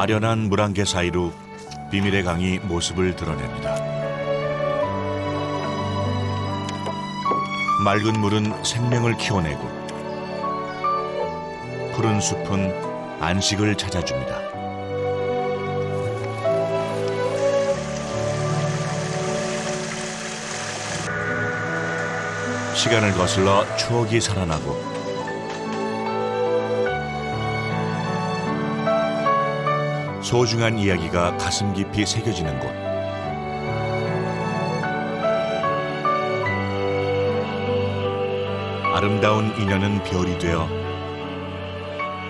아련한 물안개 사이로 비밀의 강이 모습을 드러냅니다. 맑은 물은 생명을 키워내고 푸른 숲은 안식을 찾아줍니다. 시간을 거슬러 추억이 살아나고 소중한 이야기가 가슴 깊이 새겨지는 곳. 아름다운 인연은 별이 되어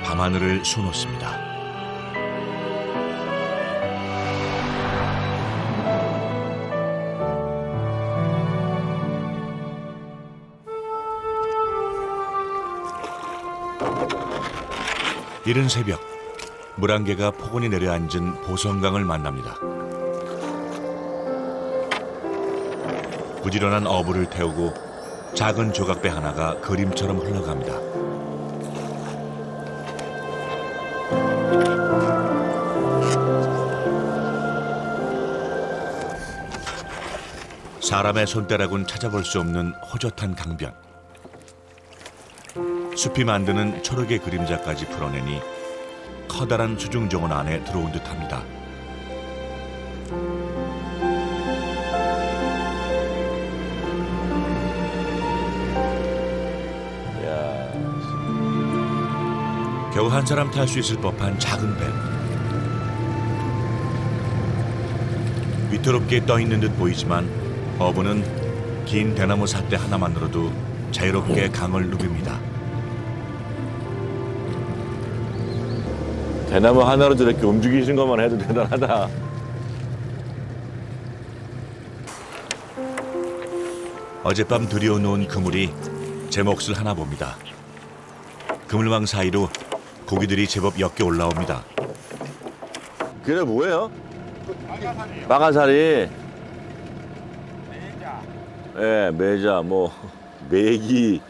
밤하늘을 수놓습니다. 이른 새벽, 물안개가 포근히 내려앉은 보성강을 만납니다. 부지런한 어부를 태우고 작은 조각배 하나가 그림처럼 흘러갑니다. 사람의 손가락은 찾아볼 수 없는 호젓한 강변. 숲이 만드는 초록의 그림자까지 풀어내니 커다란 수중정원 안에 들어온 듯합니다. 겨우 한 사람 탈 수 있을 법한 작은 배. 위태롭게 떠 있는 듯 보이지만 어부는 긴 대나무 삿대 하나만으로도 자유롭게 강을 누빕니다. 대나무 하나로 저렇게 움직이시는 것만 해도 대단하다. 어젯밤 들여놓은 그물이 제 몫을 하나 봅니다. 그물망 사이로 고기들이 제법 엮여 올라옵니다. 그게 뭐예요? 마가사리. 예, 매자, 뭐 메기.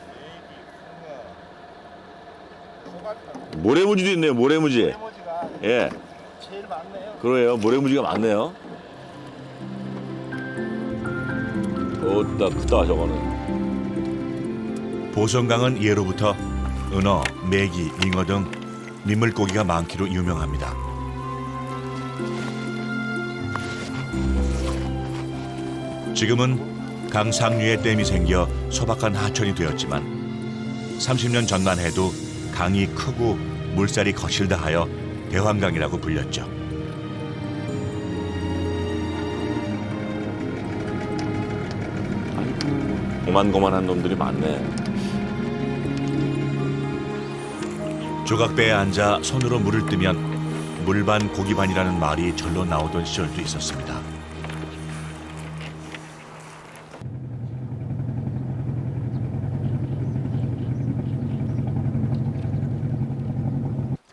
모래무지도 있네요. 모래무지. 예. 제일 많네요. 그래요. 모래무지가 많네요. 어따 크다 저거는. 보성강은 예로부터 은어, 메기, 잉어 등 민물고기가 많기로 유명합니다. 지금은 강 상류에 댐이 생겨 소박한 하천이 되었지만 30년 전만 해도 강이 크고 물살이 거칠다 하여 대환강이라고 불렸죠. 고만고만한 놈들이 많네. 조각배에 앉아 손으로 물을 뜨면 물반 고기반이라는 말이 절로 나오던 시절도 있었습니다.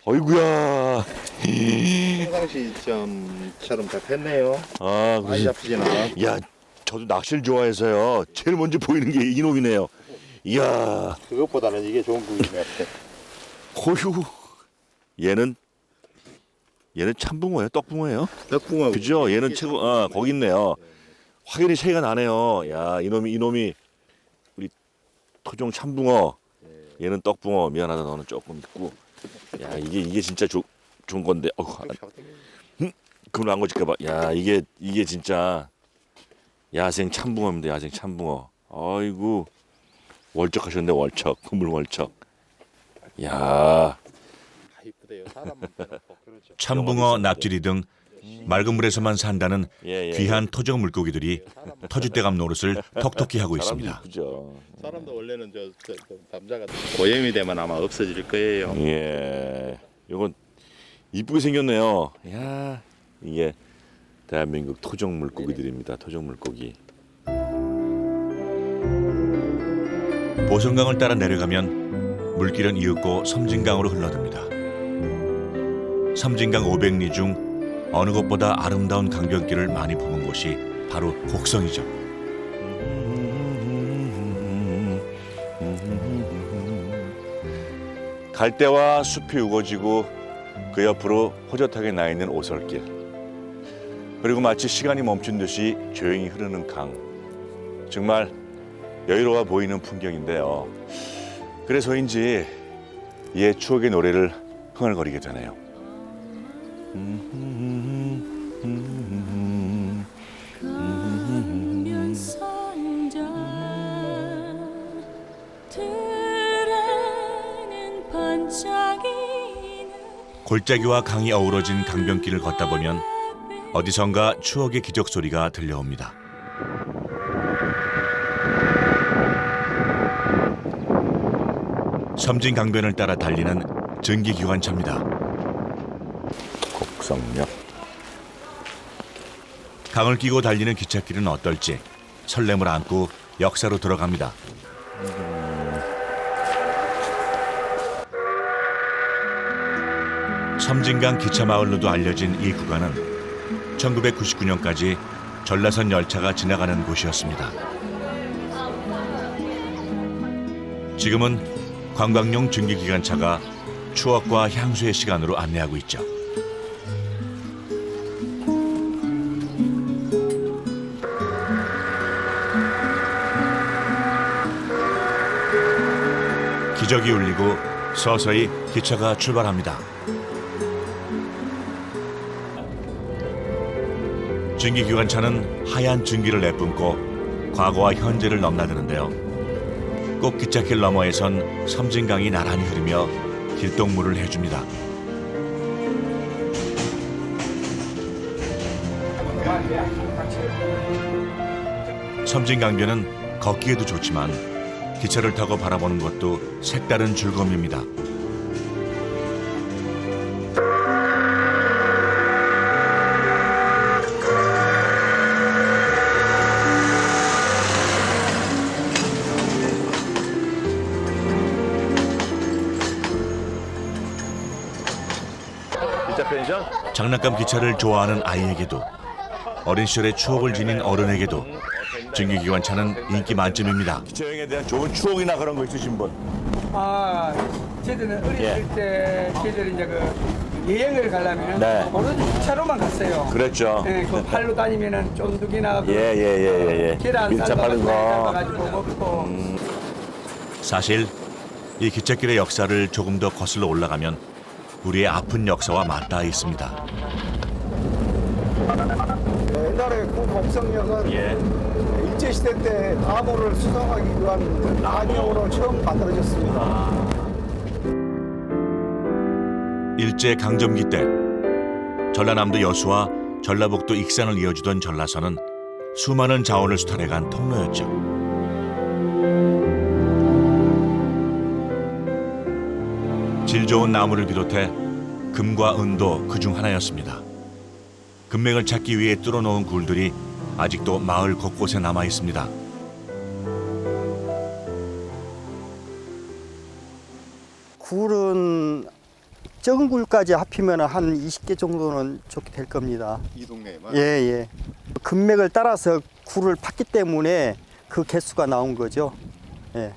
어이구야. 평상시 점처럼 잡혔네요. 아, 많이 잡히진 않아. 야, 저도 낚시를 좋아해서요. 제일 먼저 보이는 게 이놈이네요. 이야, 그것보다는 이게 좋은 구인 것 같아. 호휴. 얘는 참붕어예요, 떡붕어예요. 덕붕어. 그죠? 얘는 최고. 아, 거기 있네요. 확연히 차이가 나네요. 야, 이놈이 우리 토종 참붕어. 얘는 떡붕어. 미안하다, 너는 조금 있고. 야, 이게 진짜 좋은 건데. 그럼 안 거질까 봐. 야, 이게 진짜 야생 참붕어입니다. 야생 참붕어. 아이고, 월척하셨네. 월척. 그물 월척. 야, 다 이쁘대요. 사람만 빼놓고. 그렇죠. 참붕어, 납질이 등 맑은 물에서만 산다는 예. 귀한 토종 물고기들이 터줏대감 노릇을 톡톡히 하고 사람도 있습니다. 이쁘죠. 사람도 원래는 저 남자가 고염이 되면 아마 없어질 거예요. 예, 이건 이쁘게 생겼네요. 야, 이게 대한민국 토종 물고기들입니다. 토종 물고기. 보성강을 따라 내려가면 물길은 이윽고 섬진강으로 흘러듭니다. 섬진강 500리 중 어느 곳보다 아름다운 강변길을 많이 품은 곳이 바로 곡성이죠. 갈대와 숲이 우거지고 그 옆으로 호젓하게 나 있는 오솔길. 그리고 마치 시간이 멈춘 듯이 조용히 흐르는 강. 정말 여유로워 보이는 풍경인데요. 그래서인지 옛 추억의 노래를 흥얼거리게 되네요. 골짜기와 강이 어우러진 강변길을 걷다 보면 어디선가 추억의 기적 소리가 들려옵니다. 섬진 강변을 따라 달리는 증기기관차입니다. 곡성역. 강을 끼고 달리는 기찻길은 어떨지 설렘을 안고 역사로 들어갑니다. 섬진강 기차마을로도 알려진 이 구간은 1999년까지 전라선 열차가 지나가는 곳이었습니다. 지금은 관광용 증기기관차가 추억과 향수의 시간으로 안내하고 있죠. 기적이 울리고 서서히 기차가 출발합니다. 증기기관차는 하얀 증기를 내뿜고 과거와 현재를 넘나드는데요. 꼭 기찻길 너머에선 섬진강이 나란히 흐르며 길동무를 해줍니다. 섬진강변은 걷기에도 좋지만 기차를 타고 바라보는 것도 색다른 즐거움입니다. 기차 펜션? 장난감 기차를 좋아하는 아이에게도 어린 시절의 추억을 지닌 어른에게도 증기기관차는 인기 만점입니다. 기차 여행에 대한 좋은 추억이나 그런 거 있으신 분? 아, 저희들은 어렸을 때 저희들이 이제 그 여행을 가려면 네. 오로지 차로만 갔어요. 그랬죠. 네, 그 팔로 다니면은 쫀득이나 그 예. 계란 밀차 파는 거. 삶아가지고 먹고. 사실 이 기찻길의 역사를 조금 더 거슬러 올라가면 우리의 아픈 역사와 맞닿아 있습니다. 옛날에 그 곡성역은 예. 일제시대 때 나무를 수송하기 위한 나경으로 처음 만들어졌습니다. 일제 강점기 때 전라남도 여수와 전라북도 익산을 이어주던 전라선은 수많은 자원을 수탈해간 통로였죠. 질 좋은 나무를 비롯해 금과 은도 그중 하나였습니다. 금맥을 찾기 위해 뚫어놓은 굴들이 아직도 마을 곳곳에 남아 있습니다. 굴은 적은 굴까지 합히면 한 20개 정도는 좋게 될 겁니다. 이 동네에만? 예. 금맥을 따라서 굴을 팠기 때문에 그 개수가 나온 거죠. 예.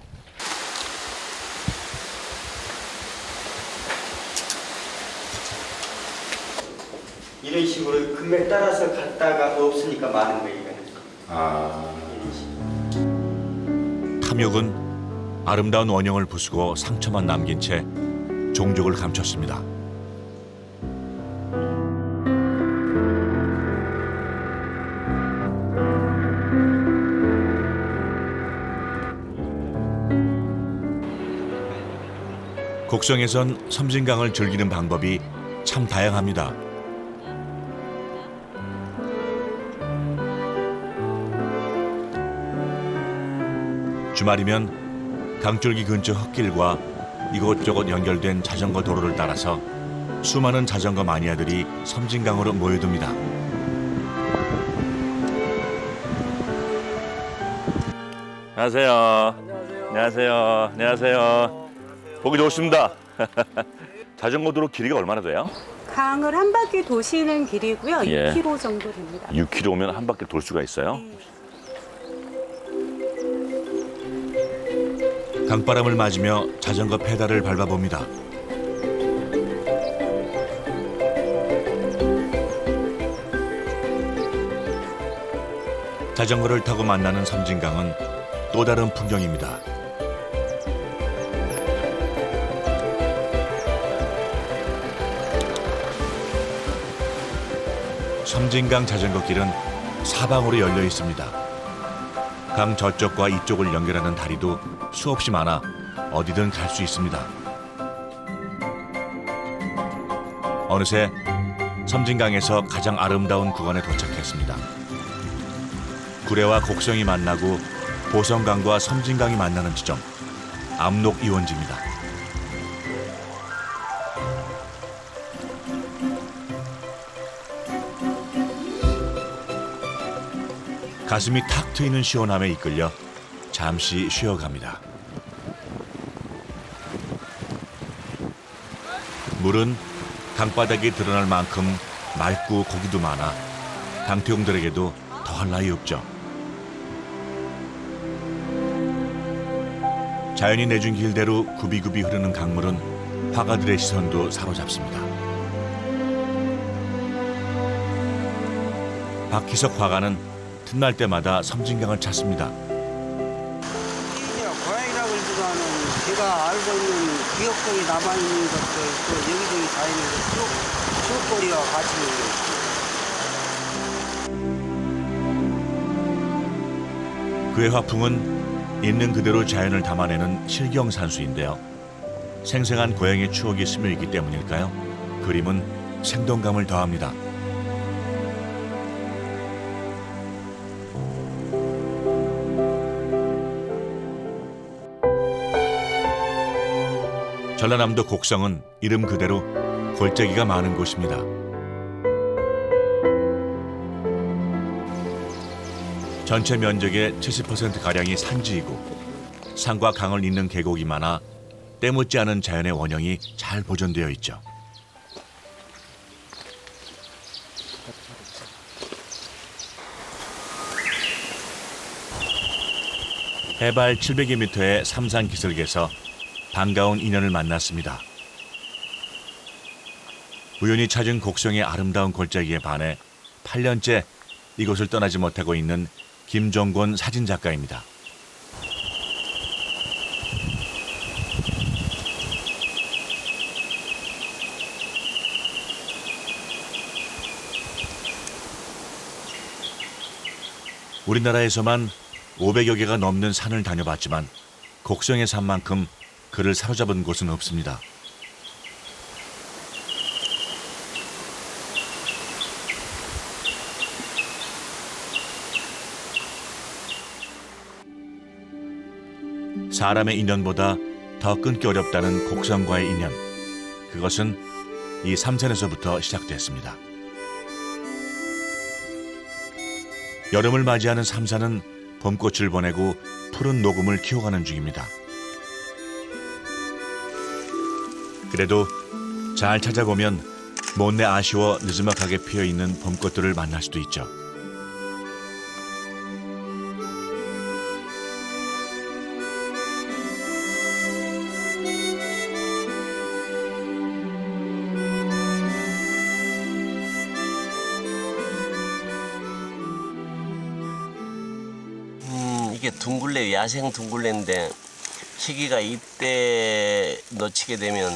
이런 식으로 금맥 따라서 갔다가 없으니까 많은 거예요. 탐욕은 아름다운 원형을 부수고 상처만 남긴 채 종족을 감췄습니다. 곡성에선 섬진강을 즐기는 방법이 참 다양합니다. 주말이면 강줄기 근처 흙길과 이곳저곳 연결된 자전거 도로를 따라서 수많은 자전거 마니아들이 섬진강으로 모여듭니다. 안녕하세요. 안녕하세요. 보기 좋습니다. 자전거 도로 길이가 얼마나 돼요? 강을 한 바퀴 도시는 길이고요. 예. 6km 정도 됩니다. 6km면 한 바퀴 돌 수가 있어요? 강바람을 맞으며 자전거 페달을 밟아봅니다. 자전거를 타고 만나는 섬진강은 또 다른 풍경입니다. 섬진강 자전거길은 사방으로 열려 있습니다. 강 저쪽과 이쪽을 연결하는 다리도 수없이 많아 어디든 갈 수 있습니다. 어느새 섬진강에서 가장 아름다운 구간에 도착했습니다. 구례와 곡성이 만나고 보성강과 섬진강이 만나는 지점, 압록 이원지입니다. 가슴이 탁 트이는 시원함에 이끌려 잠시 쉬어갑니다. 물은 강바닥이 드러날 만큼 맑고 고기도 많아 강태용들에게도 더할 나위 없죠. 자연이 내준 길대로 굽이굽이 흐르는 강물은 화가들의 시선도 사로잡습니다. 박희석 화가는 틈날 때마다 섬진강을 찾습니다. 고향이라고 일보다는 제가 알고 있는 기억들이 남아있는 것들 또 여기저기 다니는 추억거리와 같이 그의 화풍은 있는 그대로 자연을 담아내는 실경산수인데요. 생생한 고향의 추억이 스며있기 때문일까요? 그림은 생동감을 더합니다. 전라남도 곡성은 이름 그대로 골짜기가 많은 곳입니다. 전체 면적의 70%가량이 산지이고 산과 강을 잇는 계곡이 많아 때묻지 않은 자연의 원형이 잘 보존되어 있죠. 해발 700m의 삼산 기슭에서 반가운 인연을 만났습니다. 우연히 찾은 곡성의 아름다운 골짜기에 반해 8년째 이곳을 떠나지 못하고 있는 김종곤 사진작가입니다. 우리나라에서만 500여 개가 넘는 산을 다녀봤지만 곡성의 산만큼 그를 사로잡은 곳은 없습니다. 사람의 인연보다 더 끊기 어렵다는 곡성과의 인연. 그것은 이 삼산에서부터 시작됐습니다. 여름을 맞이하는 삼산은 봄꽃을 보내고 푸른 녹음을 키워가는 중입니다. 그래도 잘 찾아보면 못내 아쉬워 느지막하게 피어있는 봄꽃들을 만날 수도 있죠. 이게 둥글레, 야생 둥글레인데 시기가 이때 놓치게 되면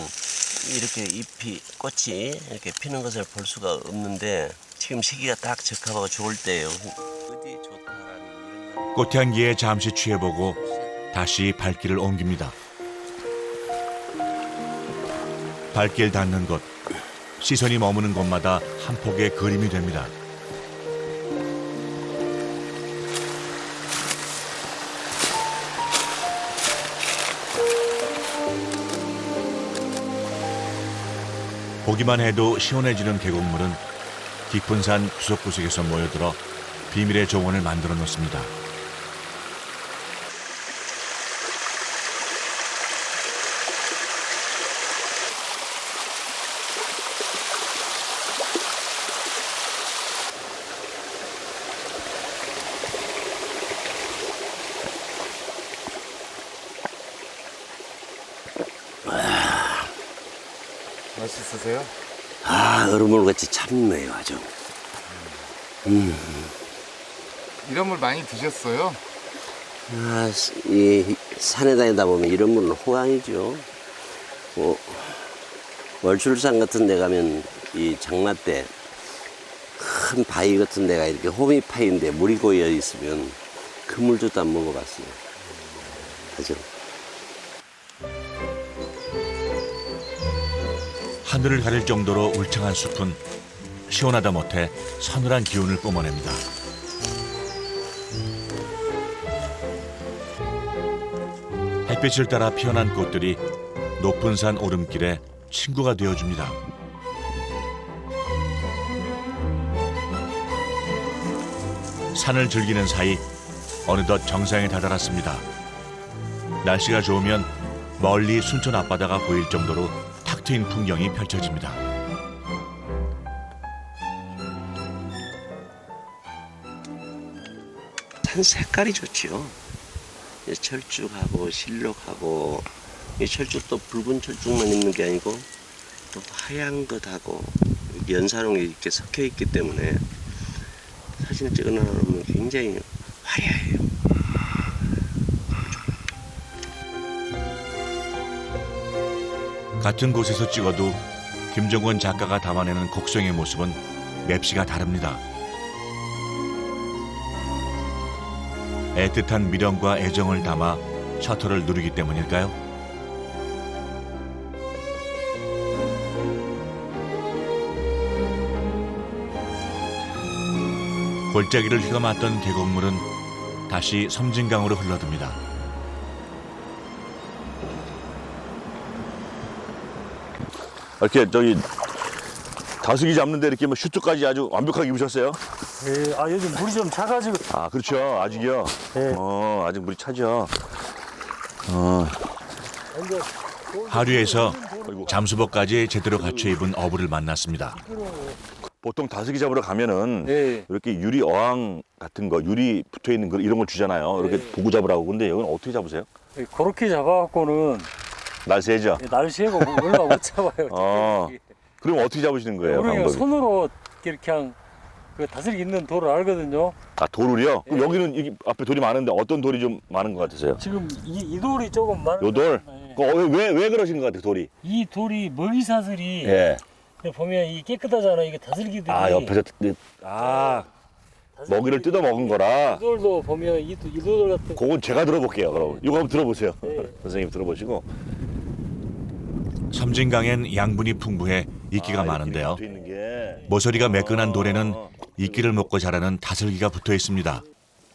이렇게 잎이, 꽃이 이렇게 피는 것을 볼 수가 없는데 지금 시기가 딱 적합하고 좋을 때예요. 어디 좋다라는 이런 걸. 꽃향기에 잠시 취해보고 다시 발길을 옮깁니다. 발길 닿는 곳, 시선이 머무는 곳마다 한 폭의 그림이 됩니다. 보기만 해도 시원해지는 계곡물은 깊은 산 구석구석에서 모여들어 비밀의 정원을 만들어 놓습니다. 맛있으세요? 아, 얼음물 같이 참네요, 아주. 이런 물 많이 드셨어요? 아, 이 산에 다니다 보면 이런 물은 호강이죠. 뭐 월출산 같은 데 가면 이 장마 때 큰 바위 같은 데가 이렇게 홈이 파인데 물이 고여 있으면 그 물도 안 먹어봤어요. 하죠. 하늘을 가릴 정도로 울창한 숲은 시원하다 못해 서늘한 기운을 뿜어냅니다. 햇빛을 따라 피어난 꽃들이 높은 산 오름길에 친구가 되어줍니다. 산을 즐기는 사이 어느덧 정상에 다다랐습니다. 날씨가 좋으면 멀리 순천 앞바다가 보일 정도로 탁 트인 풍경이 펼쳐집니다. 산 색깔이 좋지요. 철쭉하고 실록하고 이 철쭉도 붉은 철쭉만 있는 게 아니고 또 하얀 것하고 연산홍이 이렇게 섞여 있기 때문에 사진을 찍어 놓으면 굉장히 화려해요. 같은 곳에서 찍어도 김정권 작가가 담아내는 곡성의 모습은 맵시가 다릅니다. 애틋한 미련과 애정을 담아 셔터를 누르기 때문일까요? 골짜기를 휘감았던 계곡물은 다시 섬진강으로 흘러듭니다. 이렇게 저기 다슬기 잡는데 이렇게 뭐 슈트까지 아주 완벽하게 입으셨어요? 예, 아 요즘 물이 좀 차가지고. 아 그렇죠. 아직이요. 네. 아직 물이 차죠. 하류에서 잠수복까지 제대로 갖춰 입은 어부를 만났습니다. 보통 다슬기 잡으러 가면은 네. 이렇게 유리 어항 같은 거, 유리 붙어 있는 거 이런 걸 주잖아요. 이렇게 보고 잡으라고. 근데 여기는 어떻게 잡으세요? 그렇게 잡아갖고는 날 새죠. 날씨에고 얼마 못 잡아요. 그럼 어떻게 잡으시는 거예요? 우리가 방법이? 손으로 이렇게 그냥 그 다슬기 있는 돌을 알거든요. 아 돌을요? 그럼 여기는 여기 앞에 돌이 많은데 어떤 돌이 좀 많은 것 같으세요? 지금 이 돌이 조금 많은. 요 돌? 네. 왜 그러신 것 같아요, 돌이? 이 돌이 먹이사슬이 예. 보면 이 깨끗하잖아. 이게 다슬기들이. 아 옆에서 먹이를 뜯어 먹은 거라. 이 돌도 보면 이 돌 같은. 그건 제가 들어볼게요. 그럼 이거 한번 들어보세요. 네. 선생님 들어보시고. 섬진강엔 양분이 풍부해 이끼가 많은데요. 붙어 있는 게. 모서리가 매끈한 돌에는 이끼를 먹고 자라는 다슬기가 붙어 있습니다.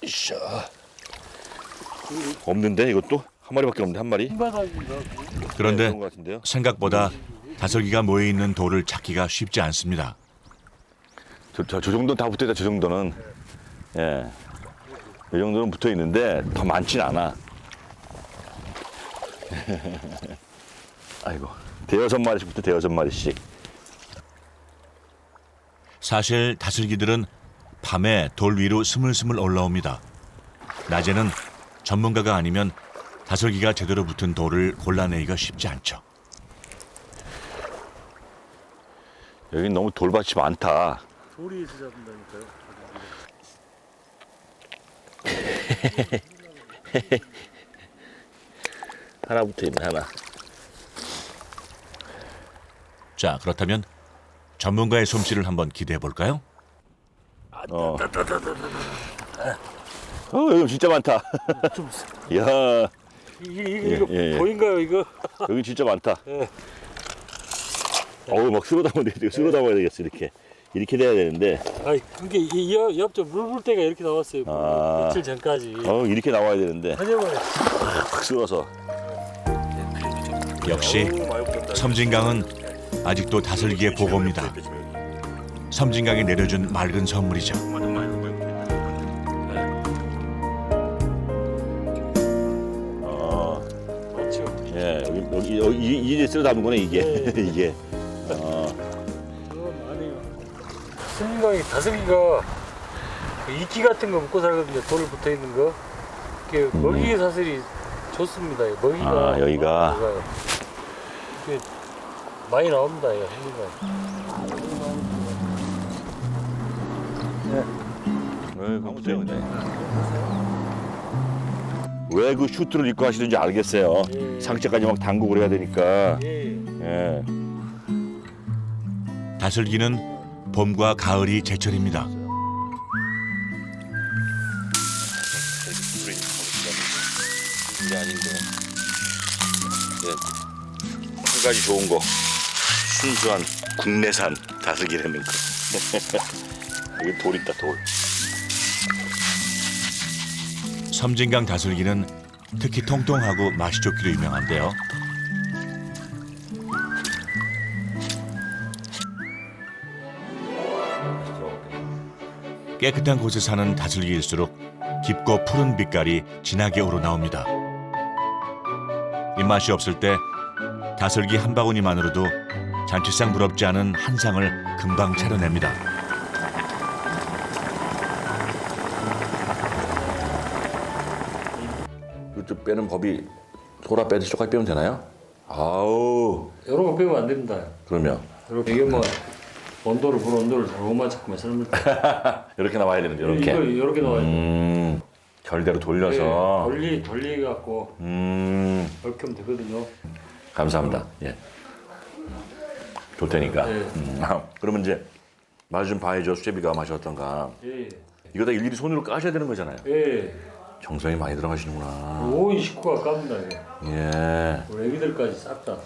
이샤. 없는데 이것도 한 마리밖에 없는데 한 마리? 흰바닥인가? 그런데 그런 것 같은데요? 생각보다 다슬기가 모여 있는 돌을 찾기가 쉽지 않습니다. 저 정도는 다 붙어 있다. 저 정도는. 예. 이 정도는 붙어 있는데 더 많진 않아. 아이고. 대여섯 마리씩부터 대여섯 마리씩. 사실 다슬기들은 밤에 돌 위로 스물스물 올라옵니다. 낮에는 전문가가 아니면 다슬기가 제대로 붙은 돌을 골라내기가 쉽지 않죠. 여긴 너무 돌밭이 많다. 돌이 잡는다니까요. 하나 붙어 있네, 하나. 자, 그렇다면 전문가의 솜씨를 한번 기대해 볼까요? 여기 진짜 많다. 이야, 이거 예. 보인가요 이거? 여기 진짜 많다. 예. 막 쓸어 담아야 되겠어. 쓸어 담아야 되겠어, 이렇게. 이렇게 돼야 되는데. 아이 그게 이 옆쪽 물 불 때가 이렇게 나왔어요. 아. 며칠 전까지. 이렇게 나와야 되는데. 하지만 확 쓸어서. 역시 섬진강은 아직도 다슬기의 보고입니다. 섬진강이 내려준 맑은 선물이죠. 그렇죠. 예, 여기 이제 쓸어 담은 거네, 이게. 이게. 많아요. 섬진강이 다슬기가 그 이끼 같은 거 먹고 살거든요. 돌 붙어 있는 거. 이게 먹이 사슬이 좋습니다. 먹이가. 여기가. 이게 많이 나옵니다. 이거 섬진강. 그거 보세요. 왜 그 슈트를 입고 하시는지 알겠어요. 예. 상체까지 막 당구를 해야 되니까. 예. 예. 다슬기는 봄과 가을이 제철입니다. 이게 아닌데. 예. 한 가지 좋은 거. 순수한 국내산 다슬기라는 거. 여기 돌 있다, 돌. 섬진강 다슬기는 특히 통통하고 맛이 좋기로 유명한데요. 깨끗한 곳에 사는 다슬기일수록 깊고 푸른 빛깔이 진하게 우러나옵니다. 입맛이 없을 때 다슬기 한 바구니만으로도 잔치상 부럽지 않은 한 상을 금방 차려냅니다. 이쪽 빼는 법이 소라 빼듯이 똑같이 빼면 되나요? 아우. 이런 거 빼면 안 됩니다. 그러면 이렇게 이게 뭐 온도를 불 온도를 잘못만 자꾸만 삶을 이렇게 나와야 되는데 이렇게. 이렇게 나와야 돼. 결대로 돌려서. 돌리 갖고 이렇게 하면 되거든요. 감사합니다. 예. 좋 테니까. 예. 그러면 이제 맛 좀 봐야죠. 수제비가 맛이 어떤가. 예. 이거 다 일일이 손으로 까셔야 되는 거잖아요. 예. 정성이 많이 들어가시는구나. 온 식구가 깝니다 이게. 예. 우리 애기들까지 싹 다.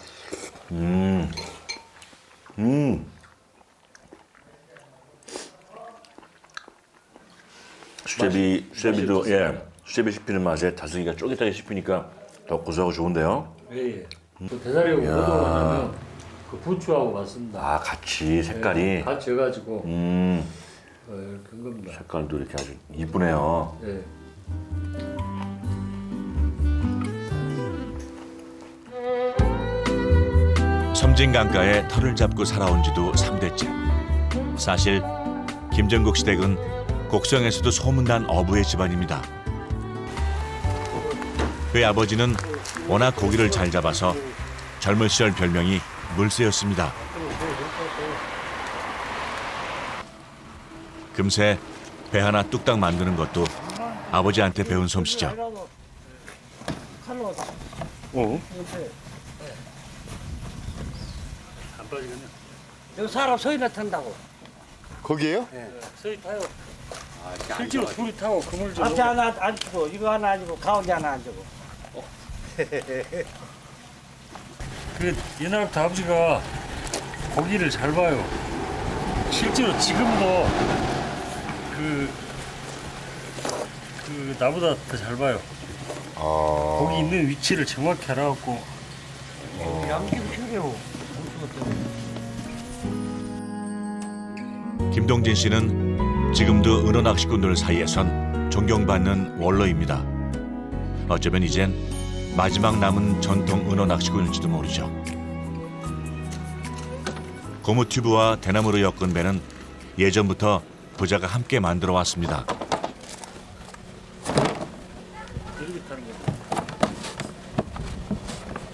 수제비도 예. 수제비 씹히는 맛에 다슬기가 쫄깃하게 씹히니까 더 고소하고 좋은데요. 예. 그 대사리하고 고등어 하면 그 부추하고 맞습니다. 아 같이 색깔이. 예. 같이 해가지고 이렇게 한 겁니다. 색깔도 이렇게 아주 이쁘네요. 예. 섬진강가에 터를 잡고 살아온 지도 3대째. 사실 김정국 시댁은 곡성에서도 소문난 어부의 집안입니다. 그의 아버지는 워낙 고기를 잘 잡아서 젊은 시절 별명이 물새였습니다. 금세 배 하나 뚝딱 만드는 것도 아버지한테 배운 솜씨죠. 안 빠지겠네. 여기 사람 서이나 탄다고. 거기에요? 서이 타요. 실제로 둘이 타고 그물 좀. 앞에 하나 앉고 이거 하나 앉고 가운데 하나 앉고. 그 옛날부터 아버지가 고기를 잘 봐요. 실제로 지금도 그 나보다 더 잘 봐요. 고기 있는 위치를 정확히 알아갖고. 김동진 씨는 지금도 은어 낚시꾼들 사이에선 존경받는 원로입니다. 어쩌면 이젠 마지막 남은 전통 은어 낚시꾼일지도 모르죠. 고무 튜브와 대나무로 엮은 배는 예전부터 부자가 함께 만들어 왔습니다. 이렇게 타는 거죠.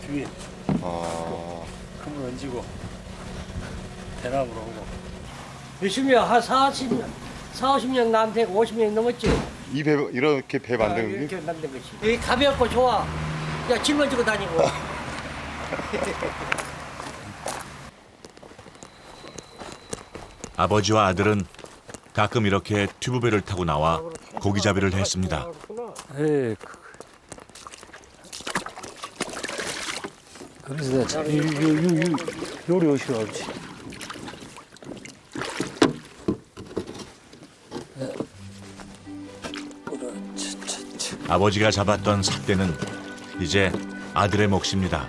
뒤에 그물 얹고 대나무로 하고. 몇십 년, 한 40년, 50년 나한테 50년 넘었지. 이 배 이렇게 배 만드는 게 이렇게 만든 거지. 여기 가볍고 좋아. 야, 짊어지고 다니고. 아버지와 아들은 가끔 이렇게 튜브배를 타고 나와 고기잡이를 했습니다. 예. 그래서 내가 참 요리 오시러 아버지. 아버지가 잡았던 삿대는 이제 아들의 몫입니다.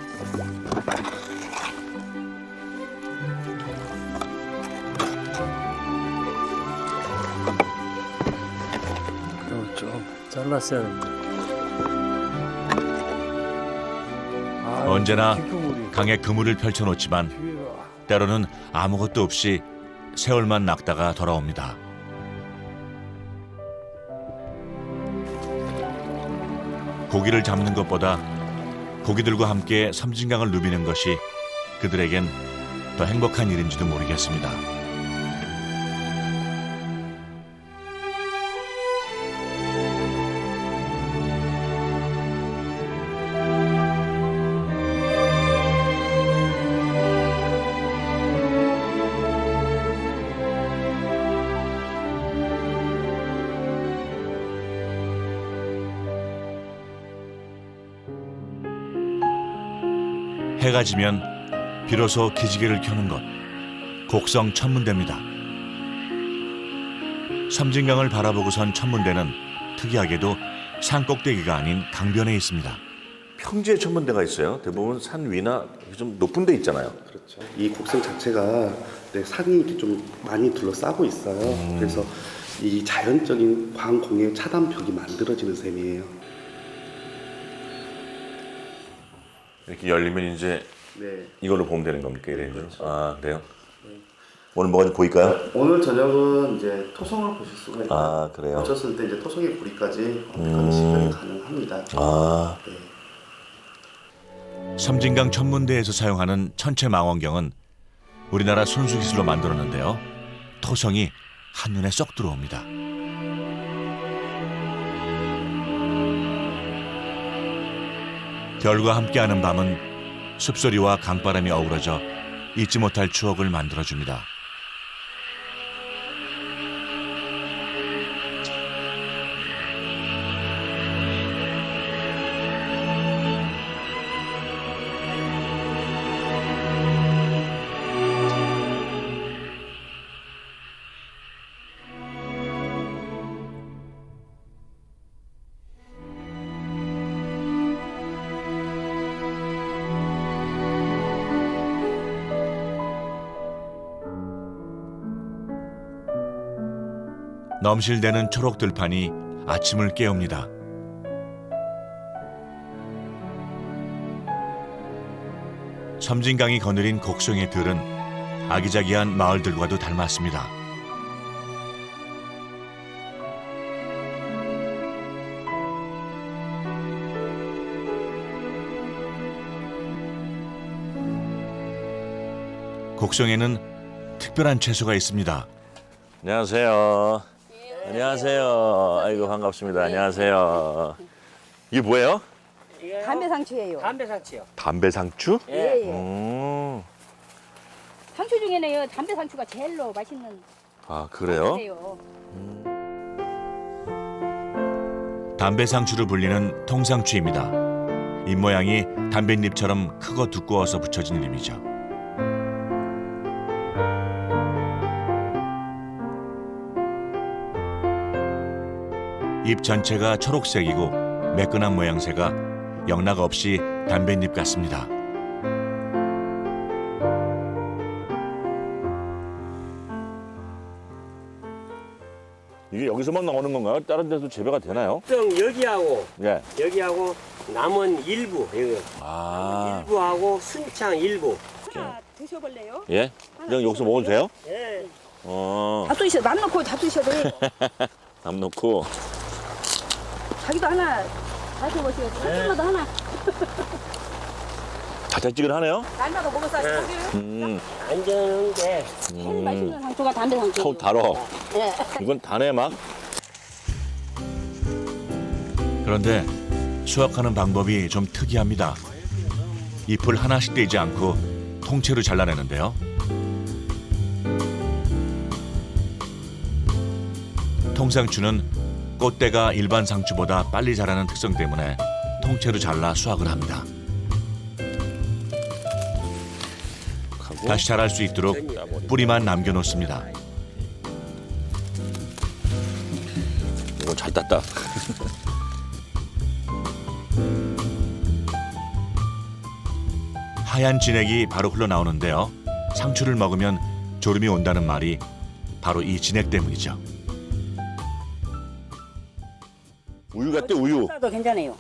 좀 잘랐어야 됩니다. 언제나 뒷구물이 강에 그물을 펼쳐놓지만 뒤에가 때로는 아무것도 없이 세월만 낚다가 돌아옵니다. 고기를 잡는 것보다 고기들과 함께 섬진강을 누비는 것이 그들에겐 더 행복한 일인지도 모르겠습니다. 해가 지면 비로소 기지개를 켜는 곳, 곡성 천문대입니다. 섬진강을 바라보고 선 천문대는 특이하게도 산 꼭대기가 아닌 강변에 있습니다. 평지에 천문대가 있어요. 대부분 산 위나 좀 높은 데 있잖아요. 그렇죠. 이 곡성 자체가 산이 이렇게 좀 많이 둘러싸고 있어요. 그래서 이 자연적인 광공해 차단벽이 만들어지는 셈이에요. 이렇게 열리면 이제 네. 이걸로 보면 되는 겁니까? 이래요? 아, 그래요? 오늘 뭐가 좀 보일까요? 오늘 저녁은 이제 토성을 보실 수가 있고 아, 그래요? 오셨을 때 이제 토성의 부리까지 시연이 가능합니다. 아, 네. 섬진강 천문대에서 사용하는 천체 망원경은 우리나라 손수기술로 만들었는데요. 토성이 한눈에 쏙 들어옵니다. 별과 함께하는 밤은 숲소리와 강바람이 어우러져 잊지 못할 추억을 만들어줍니다. 넘실대는 초록 들판이 아침을 깨웁니다. 섬진강이 거느린 곡성의 들은 아기자기한 마을들과도 닮았습니다. 곡성에는 특별한 채소가 있습니다. 안녕하세요. 안녕하세요. 아이고 반갑습니다. 안녕하세요. 이게 뭐예요? 담배 상추예요. 담배 상추요. 담배 상추? 예, 예. 상추 중에는요, 담배 상추가 제일로 맛있는 아, 그래요? 상추예요. 담배 상추로 불리는 통상추입니다. 잎모양이 담뱃잎처럼 크고 두꺼워서 붙여진 이름이죠. 잎 전체가 초록색이고 매끈한 모양새가 영락 없이 담뱃잎 같습니다. 이게 여기서만 나오는 건가요? 다른 데도 재배가 되나요? 여기하고 예. 여기하고 남은 일부 여기 아, 일부하고 순창 일부. 하나 드셔볼래요? 예? 그냥 여기서 먹어도 돼요? 예. 다 드셔, 남 넣고 다 드셔도 돼요. 담 넣고. 자기도 하나 드셔보세요. 한마도 하나. 자작지근하네요. 날마다 먹어서 자기를 안 되는데 제일 맛있는 상추가 담배 상추예요. 속 달어. 예. 이건 다네 막. 그런데 수확하는 방법이 좀 특이합니다. 잎을 하나씩 떼지 않고 통째로 잘라내는데요. 통상추는 꽃대가 일반 상추보다 빨리 자라는 특성 때문에 통째로 잘라 수확을 합니다. 다시 자랄 수 있도록 뿌리만 남겨놓습니다. 이건 잘 땄다. 하얀 진액이 바로 흘러나오는데요. 상추를 먹으면 졸음이 온다는 말이 바로 이 진액 때문이죠. 우유 같대, 우유. 도 괜찮아요.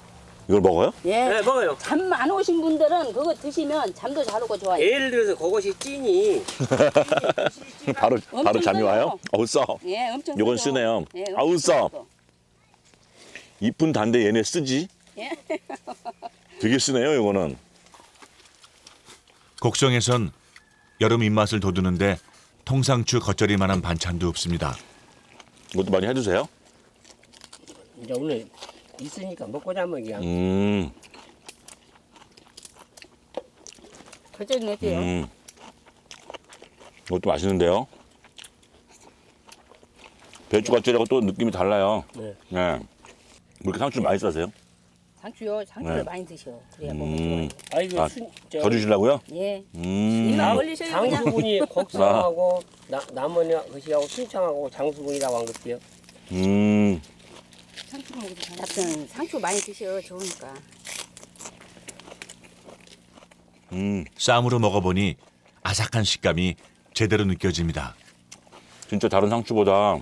이걸 먹어요? 예. 네, 먹어요. 잠 안 오신 분들은 그거 드시면 잠도 잘 오고 좋아요. 예를 들어서 그것이 찐이 바로 엄청 잠이 써요. 와요? 어우 써. 예, 엄청 요건 쓰죠. 쓰네요. 예, 엄청 아우 써. 쓰죠. 이쁜 단데 얘네 쓰지? 예. 되게 쓰네요, 이거는. 곡성에선 여름 입맛을 돋우는데 통상추 겉절이만한 반찬도 없습니다. 이것도 많이 해주세요. 이제 오늘 있으니까 먹고자 하면 그냥 겉절이 냈대요. 이것도 맛있는데요. 배추 겉절이하고 또 느낌이 달라요. 네. 네. 왜 이렇게 상추를 많이 싸세요? 상추요. 상추를 네. 많이 드셔. 그래야 몸에 좋아요. 아이고 아, 더 주시려고요? 예. 나 올리셔요 그냥. 장수군이 곡성하고 남원이 것이하고 순창하고 장수군이라고 한 것이요. 상추 먹어도 잘. 하여튼 상추 많이 드셔. 좋으니까. 쌈으로 먹어보니 아삭한 식감이 제대로 느껴집니다. 진짜 다른 상추보다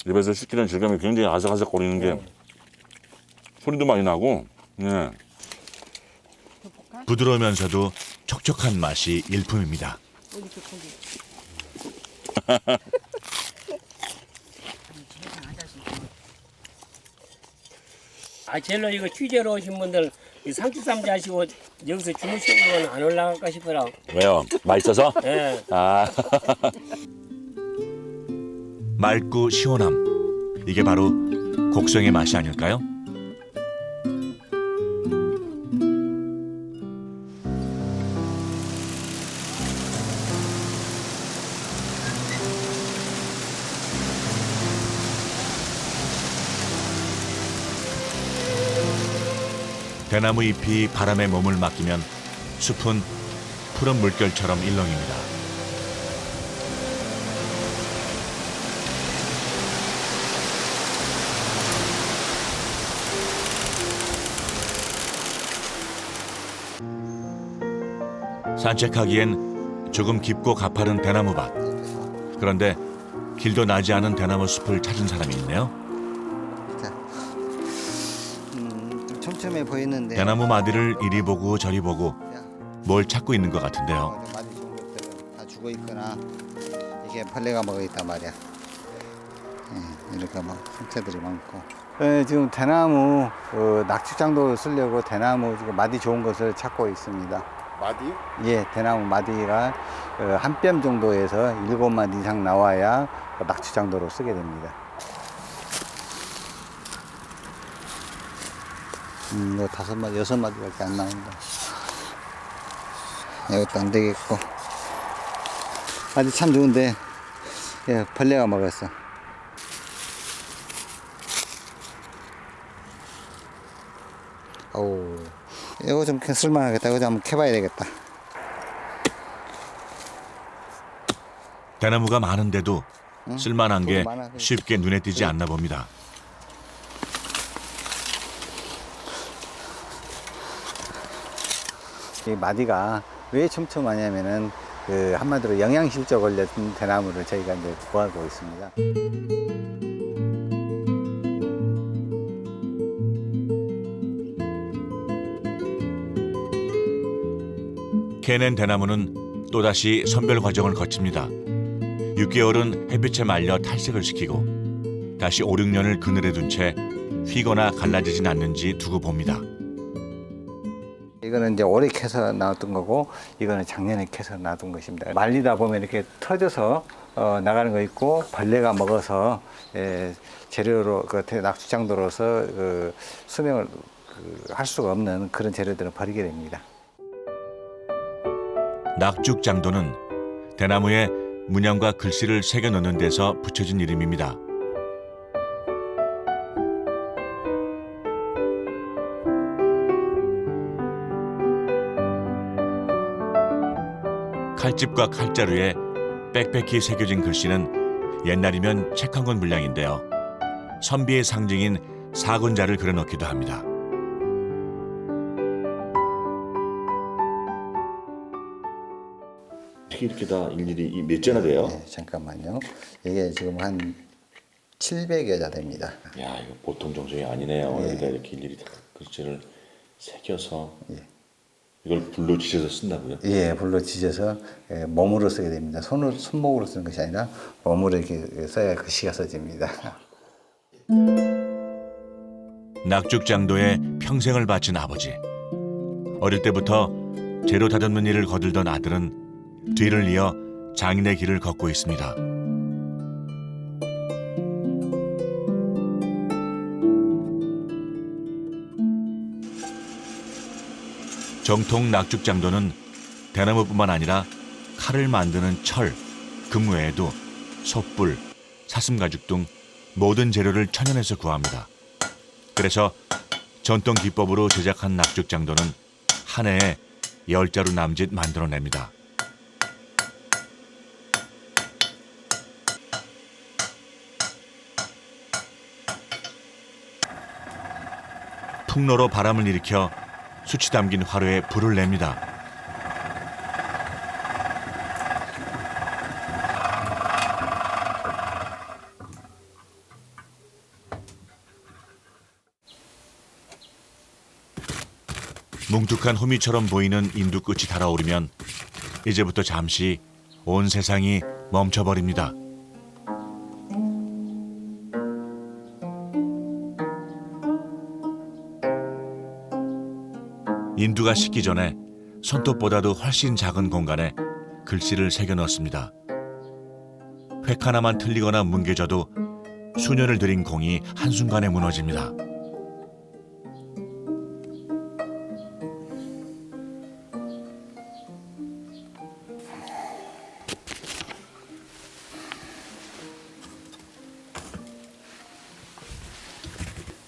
입에서 씹히는 질감이 굉장히 아삭아삭거리는 게 소리도 많이 나고. 네. 부드러우면서도 촉촉한 맛이 일품입니다. 제일로 이거 취재로 오신 분들 이 상추쌈 자시고 여기서 주무시는 건 안 올라갈까 싶어라. 왜요? 맛있어서? 예. 아. 맑고 시원함. 이게 바로 곡성의 맛이 아닐까요? 대나무 잎이 바람에 몸을 맡기면 숲은 푸른 물결처럼 일렁입니다. 산책하기엔 조금 깊고 가파른 대나무밭. 그런데 길도 나지 않은 대나무 숲을 찾은 사람이 있네요. 좀 촘촘해 보이는데. 대나무 마디를 이리 보고 저리 보고 뭘 찾고 있는 것 같은데요. 마디 좋은 것들은 다 죽어 있거나 이게 벌레가 먹어 있단 말이야. 예, 이렇게 막 상처들이 많고. 지금 대나무 낙축장도 쓰려고 대나무 지금 마디 좋은 것을 찾고 있습니다. 마디요? 예, 대나무 마디가 한 뼘 정도에서 7마디 이상 나와야 낙축장도로 쓰게 됩니다. 이거 5마디, 6마디밖에 안 나온다. 이것도 안 되겠고. 마디 참 좋은데, 예, 벌레가 먹었어. 어우, 이거 좀 쓸만하겠다. 이거 좀 한번 캐봐야 되겠다. 대나무가 많은데도 쓸만한 게 많아. 쉽게 눈에 띄지 않나 봅니다. 이 마디가 왜 촘촘하냐면은 한마디로 영양실조 걸린 대나무를 저희가 이제 구하고 있습니다. 캐낸 대나무는 또다시 선별 과정을 거칩니다. 6개월은 햇빛에 말려 탈색을 시키고 다시 5, 6년을 그늘에 둔 채 휘거나 갈라지진 않는지 두고 봅니다. 이거는 이제 올해 캐서 놔둔 거고, 이거는 작년에 캐서 놔둔 것입니다. 말리다 보면 이렇게 터져서 나가는 거 있고, 벌레가 먹어서 재료로 낙축장도로서 수명을 할 수가 없는 그런 재료들은 버리게 됩니다. 낙죽장도는 대나무에 문양과 글씨를 새겨 넣는 데서 붙여진 이름입니다. 칼집과 칼자루에 빽빽히 새겨진 글씨는 옛날이면 책 한 권 분량인데요. 선비의 상징인 사군자를 그려놓기도 합니다. 어떻게 이렇게 다 일일이 몇 자나 돼요? 네, 잠깐만요. 이게 지금 한 700여 자 됩니다. 야, 이거 보통 정성이 아니네요. 예. 여기다 이렇게 일일이 다 글씨를 새겨서 예. 이걸 불로 지져서 쓴다고요? 예, 불로 지져서 몸으로 쓰게 됩니다. 손목으로 쓰는 것이 아니라 몸으로 이렇게 써야 글씨가 써집니다. 낙죽장도에 평생을 바친 아버지. 어릴 때부터 재료 다듬는 일을 거들던 아들은 뒤를 이어 장인의 길을 걷고 있습니다. 정통 낙죽장도는 대나무뿐만 아니라 칼을 만드는 철, 금 외에도 솥불, 사슴가죽 등 모든 재료를 천연에서 구합니다. 그래서 전통 기법으로 제작한 낙죽장도는 한 해에 10자루 남짓 만들어냅니다. 풍로로 바람을 일으켜 숯이 담긴 화로에 불을 냅니다. 뭉툭한 호미처럼 보이는 인두 끝이 달아오르면 이제부터 잠시 온 세상이 멈춰버립니다. 인두가 식기 전에 손톱보다도 훨씬 작은 공간에 글씨를 새겨 넣습니다. 획 하나만 틀리거나 뭉개져도 수년을 들인 공이 한순간에 무너집니다.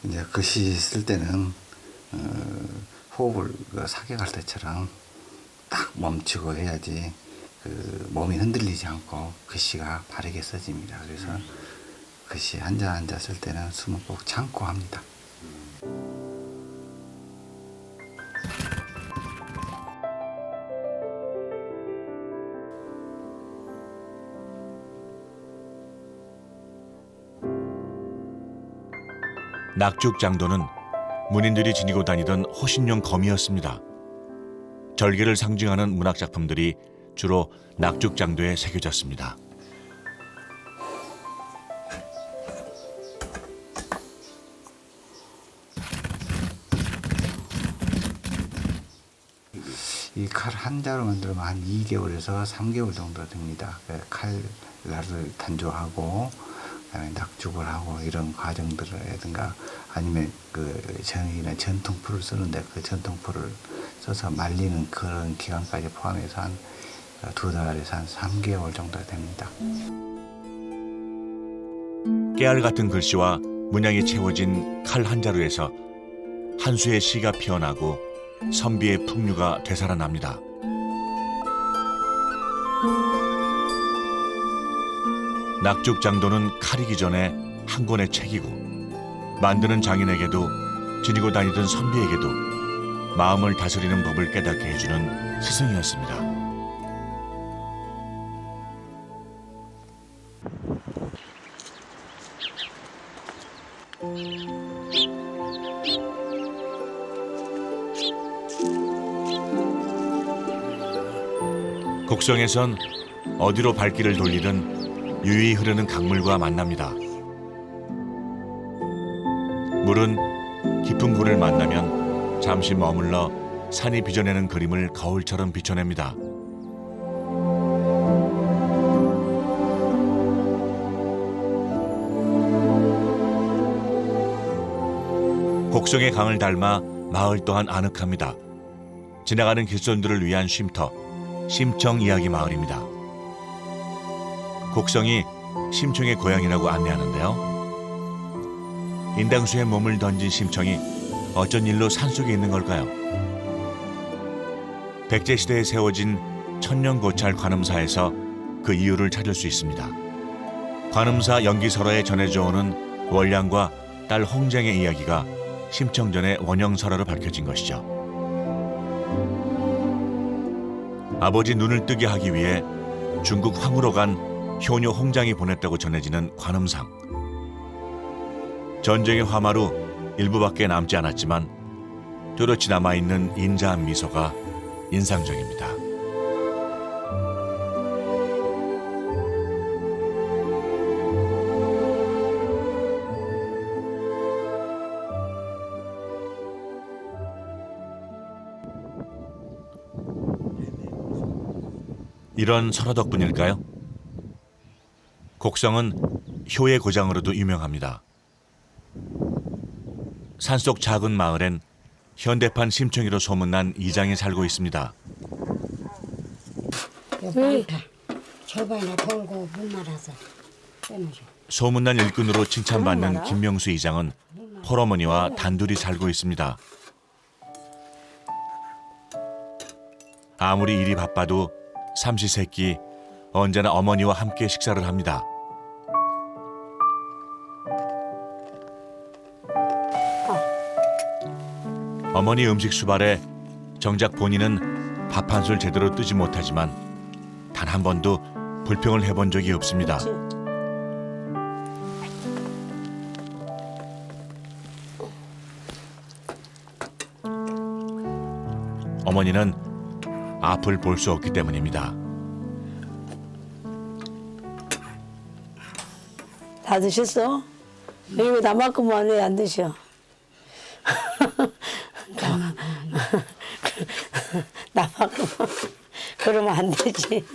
이제 글씨 쓸 때는 호흡을 사격할 때처럼 딱 멈추고 해야지 몸이 흔들리지 않고 글씨가 바르게 써집니다. 그래서 글씨 한자 한자 쓸 때는 숨을 꼭 참고 합니다. 낙죽장도는 문인들이 지니고 다니던 호신용 검이었습니다. 절개를 상징하는 문학작품들이 주로 낙죽장도에 새겨졌습니다. 이 칼 한 자로 만들면 한 2개월에서 3개월 정도 됩니다. 칼날을 단조하고 그다음에 낙죽을 하고 이런 과정들이라든가 아니면 저희는 전통풀을 쓰는데 그 전통풀을 써서 말리는 그런 기간까지 포함해서 한 2달에서 한 3개월 정도 됩니다. 깨알 같은 글씨와 문양이 채워진 칼 한 자루에서 한 수의 시가 피어나고 선비의 풍류가 되살아납니다. 낙죽장도는 칼이기 전에 한 권의 책이고 만드는 장인에게도 지니고 다니던 선비에게도 마음을 다스리는 법을 깨닫게 해주는 스승이었습니다. 곡성에선 어디로 발길을 돌리든 유유히 흐르는 강물과 만납니다. 물은 깊은 물을 만나면 잠시 머물러 산이 빚어내는 그림을 거울처럼 비춰냅니다. 곡성의 강을 닮아 마을 또한 아늑합니다. 지나가는 길손들을 위한 쉼터, 심청 이야기 마을입니다. 곡성이 심청의 고향이라고 안내하는데요. 인당수에 몸을 던진 심청이 어쩐 일로 산속에 있는 걸까요? 백제시대에 세워진 천년고찰 관음사에서 그 이유를 찾을 수 있습니다. 관음사 연기설화에 전해져 오는 월량과 딸 홍쟁의 이야기가 심청전의 원형설화로 밝혀진 것이죠. 아버지 눈을 뜨게 하기 위해 중국 황후로 간 효녀 홍장이 보냈다고 전해지는 관음상. 전쟁의 화마로 일부밖에 남지 않았지만 또렷이 남아있는 인자한 미소가 인상적입니다. 이런 설화 덕분일까요? 곡성은 효의 고장으로도 유명합니다. 산속 작은 마을엔 현대판 심청이로 소문난 이장이 살고 있습니다. 많다. 저번에 돌고 물 말아서 빼놓으셔. 소문난 일꾼으로 칭찬받는 김명수 이장은 폴어머니와 단둘이 살고 있습니다. 아무리 일이 바빠도 삼시세끼 언제나 어머니와 함께 식사를 합니다. 어머니 음식 수발에 정작 본인은 밥 한 술 제대로 뜨지 못하지만 단 한 번도 불평을 해본 적이 없습니다. 어머니는 앞을 볼 수 없기 때문입니다. 다 드셨어? 이거 나만큼만 왜 안 드셔? 나만큼만. 그러면 안 되지.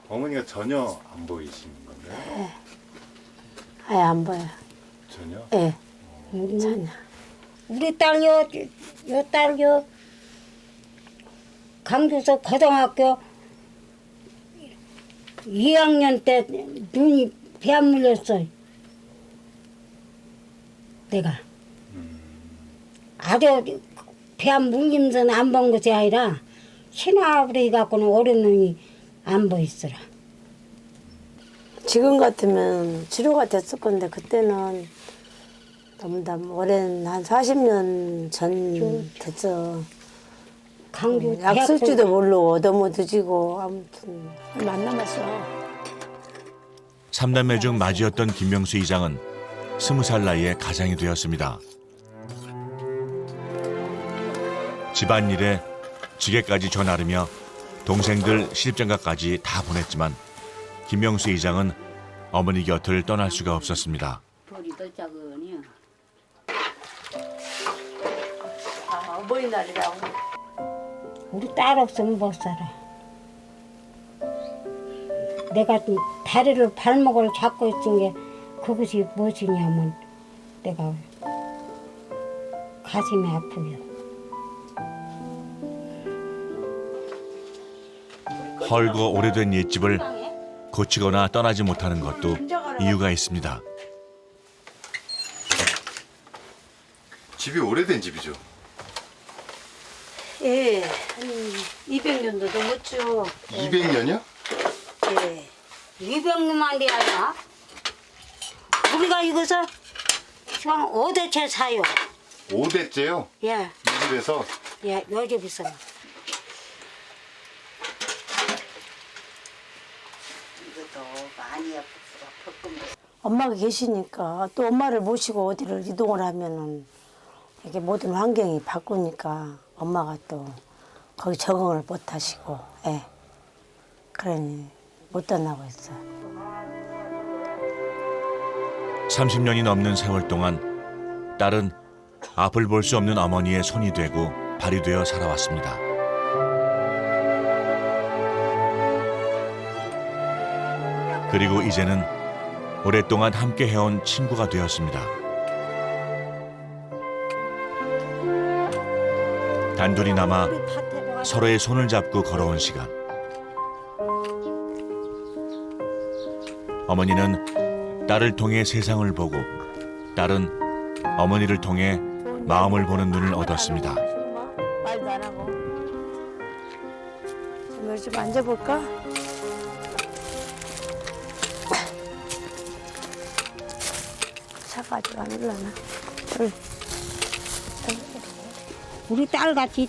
어머니가 전혀 안 보이시는 건가요? 아예 안 보여. 전혀? 예. 전혀. 우리 딸요, 요 딸요, 강주서 고등학교 2학년 때 눈이 배 안 물렸어. 내가. 아주 배 안 물리면서 안 본 것이 아니라 신화부리 갖고는 어린 눈이 안 보이더라. 지금 같으면 치료가 됐을 건데 그때는 너무 오랜 한 40년 전 됐어. 강주 약 쓸지도 모르고 너무 늦이고 아무튼 얼마 안 남았어. 3남매 중 맞이었던 김명수 이장은 20살 나이에 가장이 되었습니다. 집안일에 지게까지 져 나르며 동생들 시집장가까지 다 보냈지만 김명수 이장은 어머니 곁을 떠날 수가 없었습니다. 돌이 더 작으냐? 어버이날이라고. 우리 딸 없으면 못 살아. 내가 다리를 발목을 잡고 있은 게 그것이 무엇이냐면 내가 가슴이 아프요. 헐고 오래된 옛집을 고치거나 떠나지 못하는 것도 이유가 있습니다. 집이 오래된 집이죠? 예, 한 200년도 넘었죠. 200년이요? 예. 200년만 돼야 우리가 이것을 지금 5대째 사요. 5대째요? 예, 이 집에서? 예, 요 집에서. 엄마가 계시니까 또 엄마를 모시고 어디를 이동을 하면은 이게 모든 환경이 바꾸니까 엄마가 또 거기 적응을 못 하시고, 예. 그러니 못 떠나고 있어요. 30년이 넘는 세월 동안 딸은 앞을 볼 수 없는 어머니의 손이 되고 발이 되어 살아왔습니다. 그리고 이제는 오랫동안 함께 해온 친구가 되었습니다. 단둘이 남아 서로의 손을 잡고 걸어온 시간. 어머니는 딸을 통해 세상을 보고 딸은 어머니를 통해 마음을 보는 눈을 얻었습니다. 말도 안 하고. 좀 앉아볼까? 차가지고 안 올라나. 우리 딸같이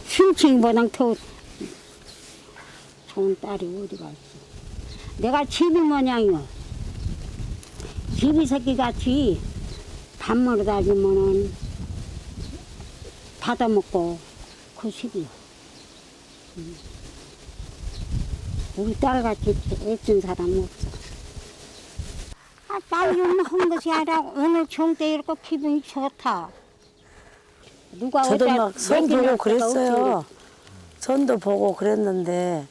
심층보다 더 좋은 딸이 어디가 있어. 내가 집이 뭐냐요. 집이 새끼같이 밥 먹으러 다니면은 받아먹고 그 집이야. 우리 딸같이 애쓴 사람은 없어. 아, 딸이 한 것이 아니라 오늘 정때 이렇게 기분이 좋다. 누가 저도 어디다 막 선 얘기할 보고 데가 그랬어요. 없지. 선도 보고 그랬는데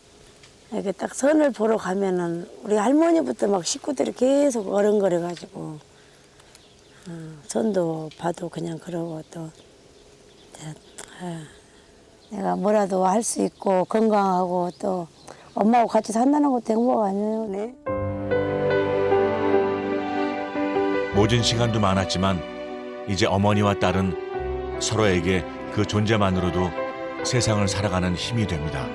이렇게 딱 선을 보러 가면은 우리 할머니부터 막 식구들이 계속 어른거려가지고 선도 봐도 그냥 그러고 또 내가 뭐라도 할 수 있고 건강하고 또 엄마하고 같이 산다는 것도 행복 아니에요. 네. 모진 시간도 많았지만 이제 어머니와 딸은 서로에게 그 존재만으로도 세상을 살아가는 힘이 됩니다.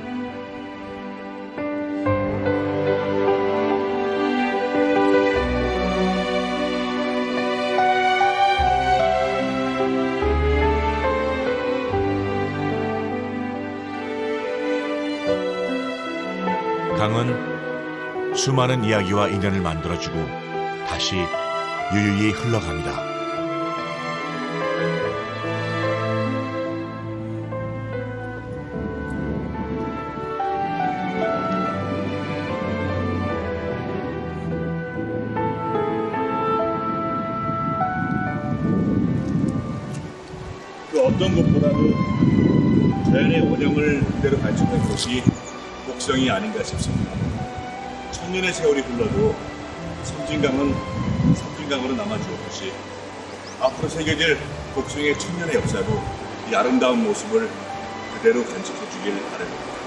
강은 수많은 이야기와 인연을 만들어주고 다시 유유히 흘러갑니다. 그 어떤 것보다도 자연의 원형을 그대로 간직한 것이 곡성이 아닌가 싶습니다. 천년의 세월이 흘러도 섬진강은 섬진강으로 남아주었듯이 앞으로 새겨질 곡성의 천년의 역사도 이 아름다운 모습을 그대로 간직해 주길 바랍니다.